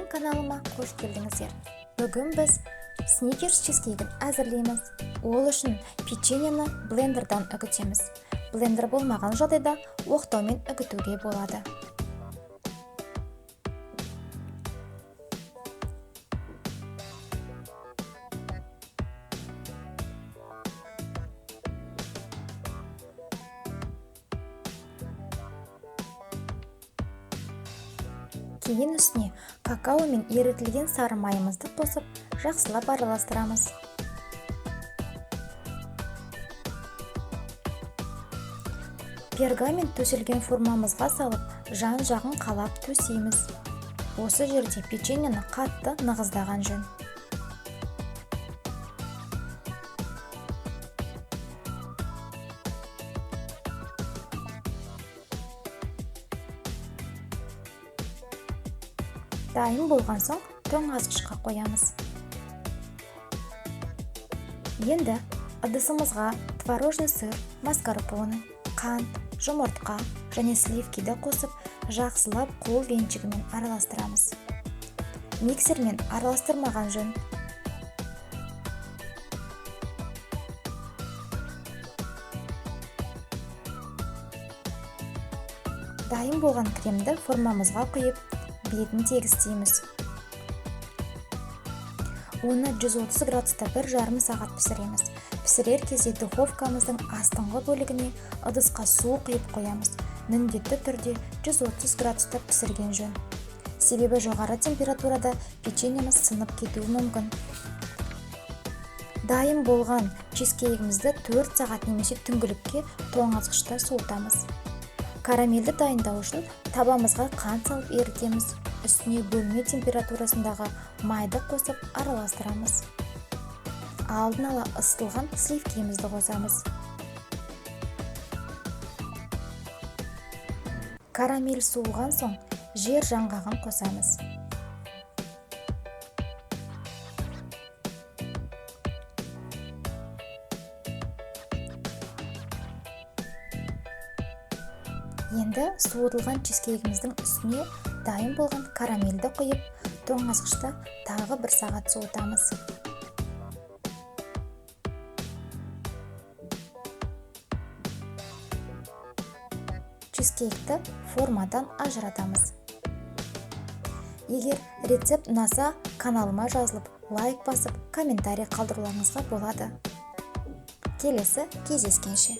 каналыма қош келдіңіздер. Бүгін біз сникерс чизкейгін әзірлейміз. Ол үшін печеньені блендердан үгітеміз. Блендер болмаған жағдайда оқтаумен үгітуге болады. Кейін үстіне какао мен ерітілген сары майымызды қосып, жақсылап араластырамыз. Пергамент төселген формамызға салып, жан-жағын қалап төсейміз. Осы жерде печеньені қатты нығыздаған жөн. Дайын болған соң тоңазғышқа қоямыз. Енді ыдысымызға творожный сыр, маскарпоне, қант, жұмыртқа және сливкиді қосып, жақсылап қол венчігімен араластырамыз. Миксермен араластырмаған жөн. Дайын болған кремді формамызға құйып, бетін тегістейміз. Оны 130 градуста 1,5 сағат пісіреміз. Пісірер кезде духовкамыздың астыңғы бөлігіне ыдысқа су құйып қоямыз. Міндетті түрде 130 градуста пісірген жөн. Себебі жоғары температурада печеньеміз сынып кетуі мүмкін. Дайын болған чизкейгімізді 4 сағат немесе түңгілікке тоңазғышта суытамыз. Карамельді дайындау үшін табамызға қант салып ерітеміз. Үстіне бөлме температурасындағы майды қосып араластырамыз. Алдын ала ысытылған сливкемізді қосамыз. Карамель суыған соң жер жаңғағын қосамыз. Енді суытылған чизкейгіміздің үстіне дайын болған карамельді құйып, тоңазғышта тағы 1 сағат суытамыз. Чизкейкті формадан ажыратамыз. Егер рецепт ұнаса, каналыма жазылып, лайк басып, комментарий қалдыруларыңызға болады. Келесі кездескенше.